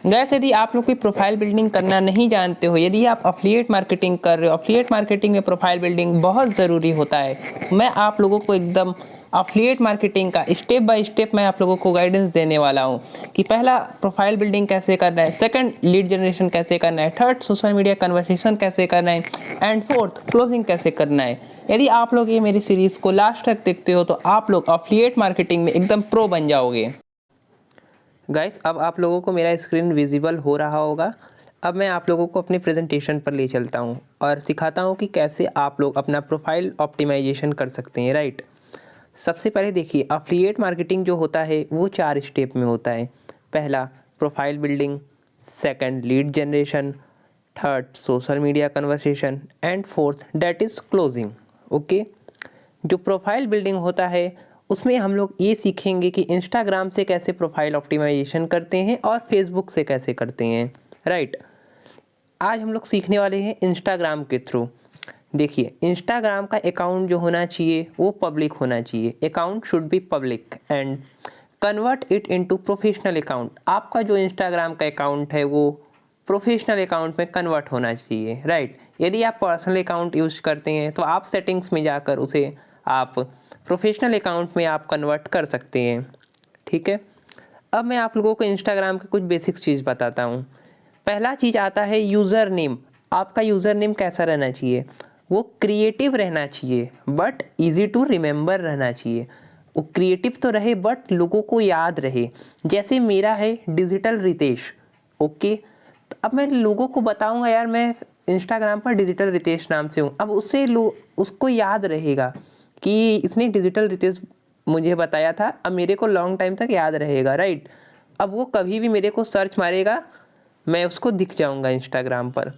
Gas यदि आप लोग की प्रोफाइल बिल्डिंग करना नहीं जानते हो, यदि आप अफिलिएट मार्केटिंग कर रहे हो, अफिलिएट मार्केटिंग में प्रोफाइल बिल्डिंग बहुत ज़रूरी होता है। मैं आप लोगों को एकदम अफिलिएट मार्केटिंग का स्टेप बाय स्टेप मैं आप लोगों को गाइडेंस देने वाला हूँ कि पहला प्रोफाइल बिल्डिंग कैसे करना है, सेकंड लीड जनरेशन कैसे करना है, थर्ड सोशल मीडिया कन्वर्सेशन कैसे करना है एंड फोर्थ क्लोजिंग कैसे करना है। यदि आप लोग ये मेरी सीरीज़ को लास्ट तक देखते हो तो आप लोग अफिलिएट मार्केटिंग में एकदम प्रो बन जाओगे। गाइस अब आप लोगों को मेरा स्क्रीन विजिबल हो रहा होगा। अब मैं आप लोगों को अपनी प्रेजेंटेशन पर ले चलता हूं और सिखाता हूं कि कैसे आप लोग अपना प्रोफाइल ऑप्टिमाइजेशन कर सकते हैं, राइट। सबसे पहले देखिए, अफिलिएट मार्केटिंग जो होता है वो 4 स्टेप में होता है। पहला profile building, second lead generation, third social media conversation and fourth that is closing. Okay, जो प्रोफाइल बिल्डिंग होता है उसमें हम लोग ये सीखेंगे कि इंस्टाग्राम से कैसे प्रोफाइल ऑप्टिमाइजेशन करते हैं और फेसबुक से कैसे करते हैं, राइट। आज हम लोग सीखने वाले हैं इंस्टाग्राम के थ्रू। देखिए, इंस्टाग्राम का अकाउंट जो होना चाहिए वो पब्लिक होना चाहिए। Account should be public and convert it into professional account. आपका जो इंस्टाग्राम का अकाउंट है वो प्रोफेशनल अकाउंट में कन्वर्ट होना चाहिए, राइट। यदि आप पर्सनल अकाउंट यूज़ करते हैं तो आप सेटिंग्स में जाकर उसे आप प्रोफेशनल अकाउंट में आप कन्वर्ट कर सकते हैं, ठीक है। अब मैं आप लोगों को इंस्टाग्राम के कुछ बेसिक्स चीज़ बताता हूँ। पहला चीज़ आता है यूज़र नेम। आपका यूज़र नेम कैसा रहना चाहिए? वो क्रिएटिव रहना चाहिए बट इजी टू रिमेंबर रहना चाहिए। वो क्रिएटिव तो रहे बट लोगों को याद रहे। जैसे मेरा है डिजिटल रितेश, ओके। तो अब मैं लोगों को बताऊंगा यार मैं इंस्टाग्राम पर डिजिटल रितेश नाम से हूँ, अब उससे उसको याद रहेगा कि इसने डिजिटल रितेश मुझे बताया था, अब मेरे को लॉन्ग टाइम तक याद रहेगा, राइट। अब वो कभी भी मेरे को सर्च मारेगा, मैं उसको दिख जाऊंगा इंस्टाग्राम पर।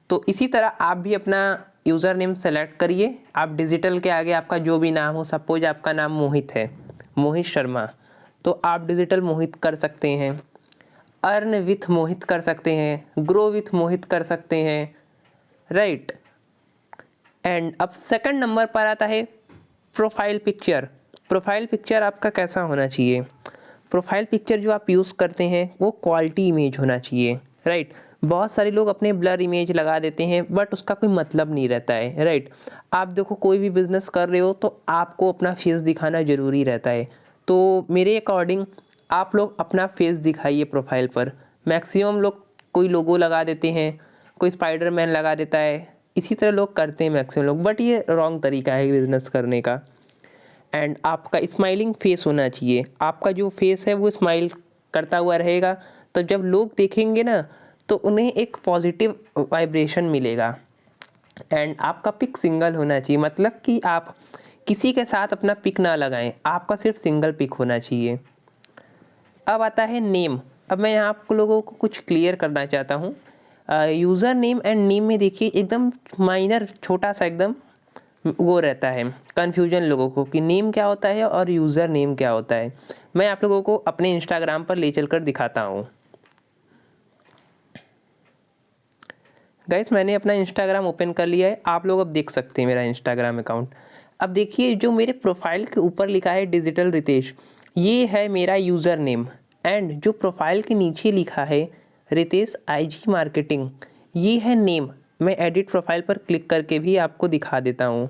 तो इसी तरह आप भी अपना यूज़र नेम सेलेक्ट करिए। आप डिजिटल के आगे आपका जो भी नाम हो, सपोज आपका नाम मोहित है, मोहित शर्मा, तो आप डिजिटल मोहित कर सकते हैं, अर्न विथ मोहित कर सकते हैं, ग्रो विथ मोहित कर सकते हैं, राइट। एंड अब सेकंड नंबर पर आता है प्रोफाइल पिक्चर। प्रोफाइल पिक्चर आपका कैसा होना चाहिए? प्रोफाइल पिक्चर जो आप यूज़ करते हैं वो क्वालिटी इमेज होना चाहिए, राइट। बहुत सारे लोग अपने ब्लर इमेज लगा देते हैं बट उसका कोई मतलब नहीं रहता है, राइट। आप देखो, कोई भी बिजनेस कर रहे हो तो आपको अपना फेस दिखाना ज़रूरी रहता है। तो मेरे अकॉर्डिंग आप लोग अपना फेस दिखाइए प्रोफाइल पर। मैक्सिमम लोग कोई लोगो लगा देते हैं, कोई स्पाइडरमैन लगा देता है, इसी तरह लोग करते हैं मैक्सिमम लोग, बट ये रॉन्ग तरीका है बिजनेस करने का। एंड आपका स्माइलिंग फेस होना चाहिए। आपका जो फेस है वो स्माइल करता हुआ रहेगा, तो जब लोग देखेंगे ना तो उन्हें एक पॉजिटिव वाइब्रेशन मिलेगा। एंड आपका पिक सिंगल होना चाहिए, मतलब कि आप किसी के साथ अपना पिक ना लगाएं, आपका सिर्फ सिंगल पिक होना चाहिए। अब आता है नेम। अब मैं यहाँ आप लोगों को कुछ क्लियर करना चाहता हूँ। यूज़र नेम एंड नेम में देखिए एकदम माइनर छोटा सा एकदम वो रहता है कन्फ्यूजन लोगों को कि नेम क्या होता है और यूज़र नेम क्या होता है। मैं आप लोगों को अपने इंस्टाग्राम पर ले चलकर दिखाता हूँ। गाइस मैंने अपना इंस्टाग्राम ओपन कर लिया है, आप लोग अब देख सकते हैं मेरा इंस्टाग्राम अकाउंट। अब देखिए जो मेरे प्रोफाइल के ऊपर लिखा है डिजिटल रितेश, ये है मेरा यूज़र नेम। एंड जो प्रोफाइल के नीचे लिखा है रितेश आईजी मार्केटिंग, ये है नेम। मैं एडिट प्रोफाइल पर क्लिक करके भी आपको दिखा देता हूँ।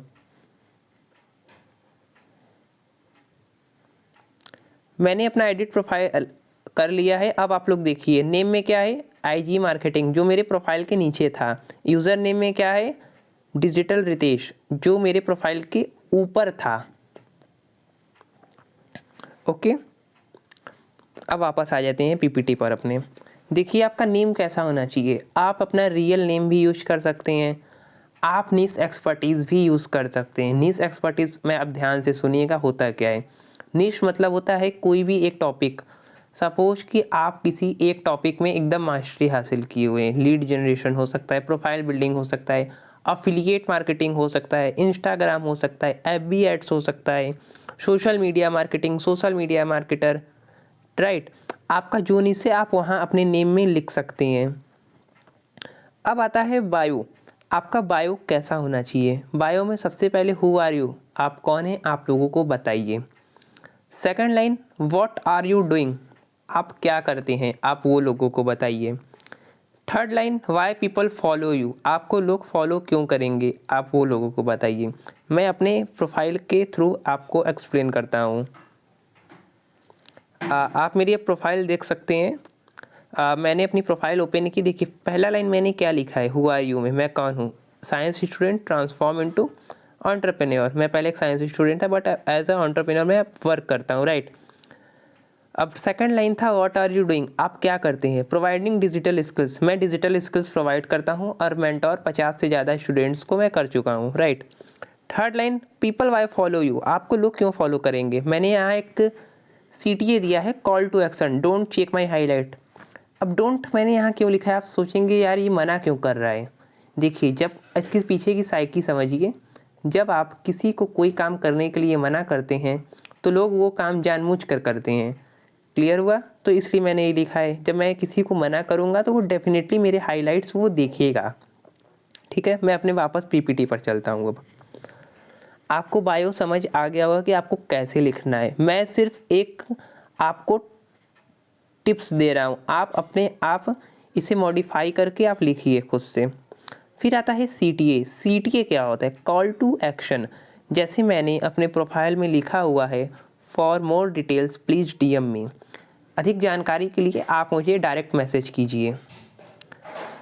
मैंने अपना एडिट प्रोफाइल कर लिया है। अब आप लोग देखिए नेम में क्या है, आईजी मार्केटिंग जो मेरे प्रोफाइल के नीचे था। यूज़र नेम में क्या है, डिजिटल रितेश जो मेरे प्रोफाइल के ऊपर था, ओके। अब वापस आ जाते हैं पीपीटी पर अपने। देखिए आपका नेम कैसा होना चाहिए। आप अपना रियल नेम भी यूज कर सकते हैं, आप नीश एक्सपर्टीज़ भी यूज़ कर सकते हैं। नीश एक्सपर्टीज़ में अब ध्यान से सुनिएगा होता क्या है। नीश मतलब होता है कोई भी एक टॉपिक। सपोज कि आप किसी एक टॉपिक में एकदम मास्टरी हासिल किए हुए हैं, लीड जनरेशन हो सकता है, प्रोफाइल बिल्डिंग हो सकता है, अफिलिएट मार्केटिंग हो सकता है, इंस्टाग्राम हो सकता है, एफबी एड्स हो सकता है, social media marketing, social media marketer, right. आपका जो नीश है आप वहाँ अपने नेम में लिख सकते हैं। अब आता है बायो। आपका बायो कैसा होना चाहिए? बायो में सबसे पहले हु आर यू, आप कौन हैं, आप लोगों को बताइए। Second line what are you doing, आप क्या करते हैं, आप वो लोगों को बताइए। Third line, why people follow you, आपको लोग फॉलो क्यों करेंगे, आप वो लोगों को बताइए। मैं अपने प्रोफाइल के थ्रू आपको एक्सप्लेन करता हूँ। आप मेरी प्रोफाइल देख सकते हैं। मैंने अपनी प्रोफाइल ओपन की, देखिए पहला लाइन मैंने क्या लिखा है, हु आर यू में, मैं कौन हूँ, science student transform into entrepreneur. मैं पहले एक साइंस स्टूडेंट था बट एज अ एंटरप्रेन्योर मैं वर्क करता हूँ, राइट। अब सेकंड लाइन था व्हाट आर यू डूइंग, आप क्या करते हैं, प्रोवाइडिंग डिजिटल स्किल्स, मैं डिजिटल स्किल्स प्रोवाइड करता हूँ और मेंटोर 50 से ज़्यादा स्टूडेंट्स को मैं कर चुका हूँ, right. Third line, people why follow you, आपको लोग क्यों फॉलो करेंगे। मैंने यहाँ एक CTA दिया है, call to action, don't check my highlight. अब डोंट मैंने यहाँ क्यों लिखा है, आप सोचेंगे यार ये मना क्यों कर रहा है। देखिए जब इसके पीछे की साइकी समझिए, जब आप किसी को कोई काम करने के लिए मना करते हैं तो लोग वो काम जानबूझकर करते हैं। क्लियर हुआ, तो इसलिए मैंने ये लिखा है, जब मैं किसी को मना करूँगा तो वो डेफिनेटली मेरे हाइलाइट्स वो देखेगा। ठीक है, मैं अपने वापस PPT पर चलता हूँ। अब आपको बायो समझ आ गया होगा कि आपको कैसे लिखना है। मैं सिर्फ एक आपको टिप्स दे रहा हूँ, आप अपने आप इसे मॉडिफाई करके आप लिखिए खुद से। फिर आता है CTA। CTA क्या होता है, कॉल टू एक्शन। जैसे मैंने अपने प्रोफाइल में लिखा हुआ है, for more details please DM मी, अधिक जानकारी के लिए आप मुझे डायरेक्ट मैसेज कीजिए।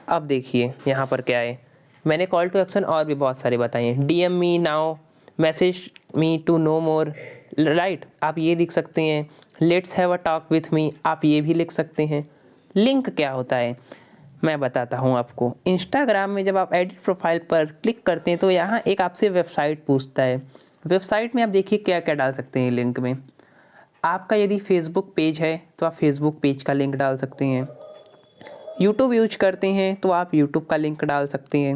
अब देखिए यहाँ पर क्या है, मैंने कॉल टू एक्शन और भी बहुत सारे बताए हैं, DM me now, message me to know more, right, आप ये लिख सकते हैं। Let's have a talk with me, आप ये भी लिख सकते हैं। लिंक क्या होता है, मैं बताता हूँ आपको। इंस्टाग्राम में जब आप एडिट प्रोफाइल पर क्लिक करते हैं तो यहाँ एक आपसे वेबसाइट पूछता है। वेबसाइट में आप देखिए क्या क्या डाल सकते हैं लिंक में। आपका यदि फेसबुक पेज है तो आप फेसबुक पेज का लिंक डाल सकते हैं। यूट्यूब यूज करते हैं तो आप यूट्यूब का लिंक डाल सकते हैं।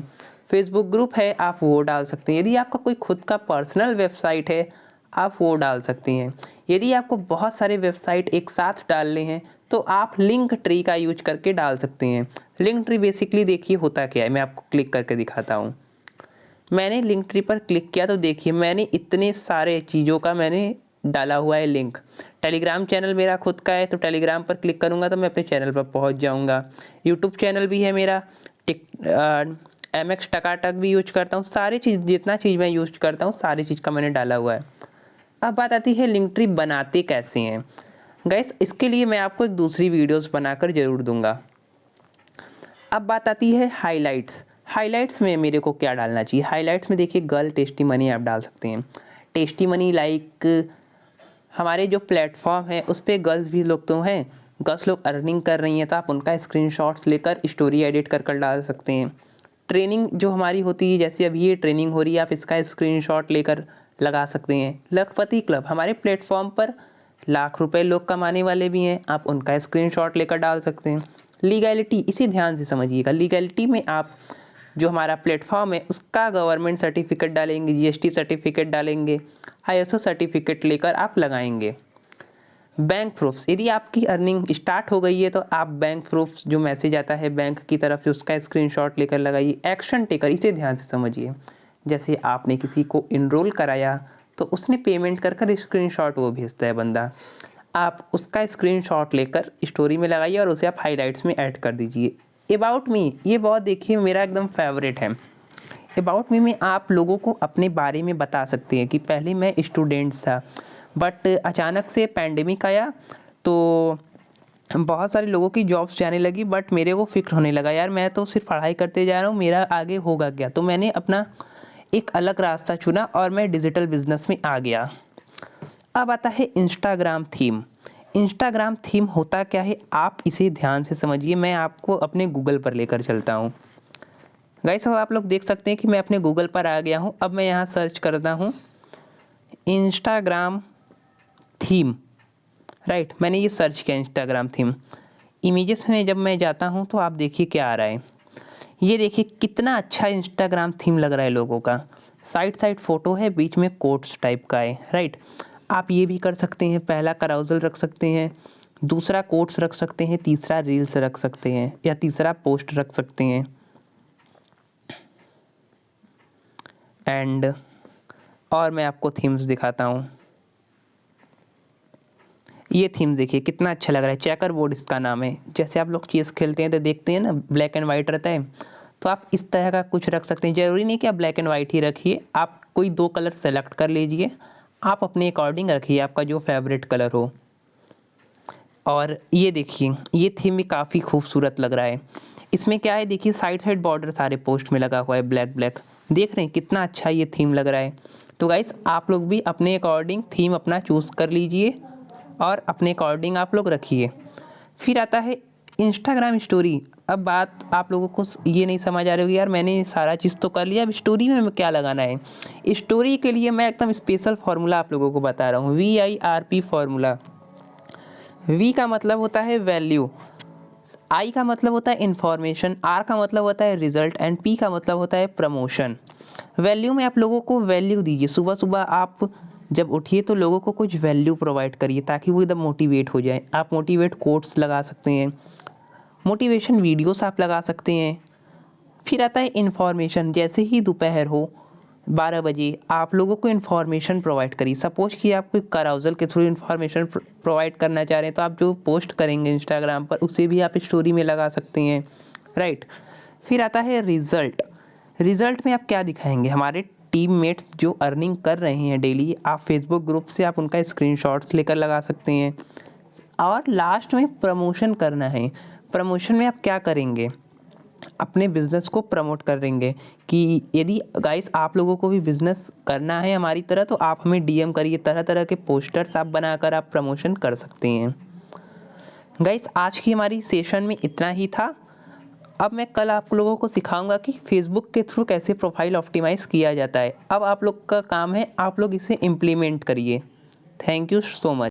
फेसबुक ग्रुप है आप वो डाल सकते हैं। यदि आपका कोई खुद का पर्सनल वेबसाइट है आप वो डाल सकते हैं। यदि आपको बहुत सारे वेबसाइट एक साथ डालने हैं तो आप लिंक ट्री का यूज करके डाल सकते हैं। लिंक ट्री बेसिकली देखिए होता क्या है, मैं आपको क्लिक करके दिखाता हूँ। मैंने लिंक ट्री पर क्लिक किया तो देखिए मैंने इतने सारे चीज़ों का मैंने डाला हुआ है लिंक। टेलीग्राम चैनल मेरा खुद का है तो टेलीग्राम पर क्लिक करूँगा तो मैं अपने चैनल पर पहुँच जाऊँगा। यूट्यूब चैनल भी है मेरा, MX टकाटक भी यूज करता हूँ। सारी चीज़ जितना चीज़ मैं यूज करता हूँ सारी चीज़ का मैंने डाला हुआ है। अब बात आती है लिंक ट्री बनाते कैसे हैं। गाइस इसके लिए मैं आपको एक दूसरी वीडियोस बनाकर ज़रूर दूंगा। अब बात आती है हाइलाइट्स। हाइलाइट्स में मेरे को क्या डालना चाहिए, हाइलाइट्स में देखिए गर्ल टेस्टी मनी आप डाल सकते हैं। टेस्टी मनी लाइक हमारे जो प्लेटफॉर्म है उस पर गर्ल्स भी लोग तो हैं, गर्ल्स लोग अर्निंग कर रही हैं तो आप उनका स्क्रीनशॉट्स लेकर स्टोरी एडिट कर डाल सकते हैं। ट्रेनिंग जो हमारी होती है, जैसे अभी ये ट्रेनिंग हो रही है आप इसका स्क्रीनशॉट लेकर लगा सकते हैं। लखपति क्लब हमारे प्लेटफॉर्म पर लाख रुपए लोग कमाने वाले भी हैं, आप उनका स्क्रीनशॉट लेकर डाल सकते हैं। लीगैलिटी इसी ध्यान से समझिएगा, लीगैलिटी में आप जो हमारा प्लेटफॉर्म है उसका गवर्नमेंट सर्टिफिकेट डालेंगे, GST सर्टिफिकेट डालेंगे, ISO सर्टिफिकेट लेकर आप लगाएंगे। बैंक प्रूफ्स, यदि आपकी अर्निंग स्टार्ट हो गई है तो आप बैंक प्रूफ्स जो मैसेज आता है बैंक की तरफ से उसका स्क्रीनशॉट लेकर लगाइए। एक्शन टेकर इसे ध्यान से समझिए, जैसे आपने किसी को इनरोल कराया तो उसने पेमेंट कर स्क्रीनशॉट वो भेजता है बंदा, आप उसका स्क्रीनशॉट लेकर स्टोरी में लगाइए और उसे आप हाइलाइट्स में ऐड कर दीजिए। अबाउट मी ये बहुत देखिए मेरा एकदम फेवरेट है। अबाउट मी में आप लोगों को अपने बारे में बता सकते हैं कि पहले मैं स्टूडेंट था बट अचानक से पैंडेमिक आया तो बहुत सारे लोगों की जॉब्स जाने लगी बट मेरे को फिक्र होने लगा यार मैं तो सिर्फ पढ़ाई करते जा रहा हूँ, मेरा आगे होगा क्या। तो मैंने अपना एक अलग रास्ता चुना और मैं डिजिटल बिजनेस में आ गया। अब आता है इंस्टाग्राम थीम। इंस्टाग्राम थीम होता क्या है आप इसे ध्यान से समझिए, मैं आपको अपने गूगल पर लेकर चलता हूँ। गाइस अब आप लोग देख सकते हैं कि मैं अपने गूगल पर आ गया हूँ। अब मैं यहाँ सर्च करता हूँ इंस्टाग्राम थीम, राइट, मैंने ये सर्च किया इंस्टाग्राम थीम। इमेजेस में जब मैं जाता हूँ तो आप देखिए क्या आ रहा है, ये देखिए कितना अच्छा इंस्टाग्राम थीम लग रहा है लोगों का। साइड साइड फोटो है, बीच में कोट्स टाइप का है, राइट। आप ये भी कर सकते हैं, पहला कराउजल रख सकते हैं, दूसरा कोट्स रख सकते हैं, तीसरा रील्स रख सकते हैं या तीसरा पोस्ट रख सकते हैं। एंड और मैं आपको थीम्स दिखाता हूँ। ये थीम देखिए कितना अच्छा लग रहा है, चेकर बोर्ड इसका नाम है। जैसे आप लोग चेस खेलते हैं तो देखते हैं ना ब्लैक एंड वाइट रहता है, तो आप इस तरह का कुछ रख सकते हैं। ज़रूरी नहीं कि आप ब्लैक एंड वाइट ही रखिए, आप कोई 2 कलर सेलेक्ट कर लीजिए, आप अपने अकॉर्डिंग रखिए, आपका जो फेवरेट कलर हो। और ये देखिए ये थीम भी काफ़ी खूबसूरत लग रहा है। इसमें क्या है देखिए, साइड साइड बॉर्डर सारे पोस्ट में लगा हुआ है ब्लैक ब्लैक, देख रहे हैं कितना अच्छा ये थीम लग रहा है। तो गाइस आप लोग भी अपने अकॉर्डिंग थीम अपना चूज़ कर लीजिए और अपने अकॉर्डिंग आप लोग रखिए। फिर आता है इंस्टाग्राम स्टोरी। अब बात आप लोगों को ये नहीं समझ आ रही होगी, यार मैंने सारा चीज़ तो कर लिया, अब स्टोरी में क्या लगाना है। स्टोरी के लिए मैं एकदम स्पेशल फार्मूला आप लोगों को बता रहा हूँ, VIRP फार्मूला। V का मतलब होता है वैल्यू, I का मतलब होता है इन्फॉर्मेशन, R का मतलब होता है रिजल्ट एंड P का मतलब होता है प्रमोशन। वैल्यू में आप लोगों को वैल्यू दीजिए, सुबह सुबह आप जब उठिए तो लोगों को कुछ वैल्यू प्रोवाइड करिए ताकि वो एकदम मोटिवेट हो जाए। आप मोटिवेट कोट्स लगा सकते हैं, मोटिवेशन वीडियोस आप लगा सकते हैं। फिर आता है इन्फॉर्मेशन, जैसे ही दोपहर हो 12 बजे आप लोगों को इन्फॉर्मेशन प्रोवाइड करिए। सपोज कि आप कोई कराउजल के थ्रू इन्फॉर्मेशन प्रोवाइड करना चाह रहे हैं तो आप जो पोस्ट करेंगे इंस्टाग्राम पर उसे भी आप स्टोरी में लगा सकते हैं, राइट। फिर आता है रिज़ल्ट। रिज़ल्ट में आप क्या दिखाएंगे, हमारे टीममेट्स जो अर्निंग कर रहे हैं डेली, आप फेसबुक ग्रुप से आप उनका स्क्रीनशॉट्स लेकर लगा सकते हैं। और लास्ट में प्रमोशन करना है। प्रमोशन में आप क्या करेंगे, अपने बिज़नेस को प्रमोट करेंगे कि यदि गाइस आप लोगों को भी बिज़नेस करना है हमारी तरह तो आप हमें DM करिए, तरह तरह के पोस्टर्स आप बनाकर आप प्रमोशन कर सकते हैं। गाइस आज की हमारी सेशन में इतना ही था। अब मैं कल आप लोगों को सिखाऊंगा कि फेसबुक के थ्रू कैसे प्रोफाइल ऑप्टिमाइज़ किया जाता है। अब आप लोग का काम है, आप लोग इसे इम्प्लीमेंट करिए। Thank you so much.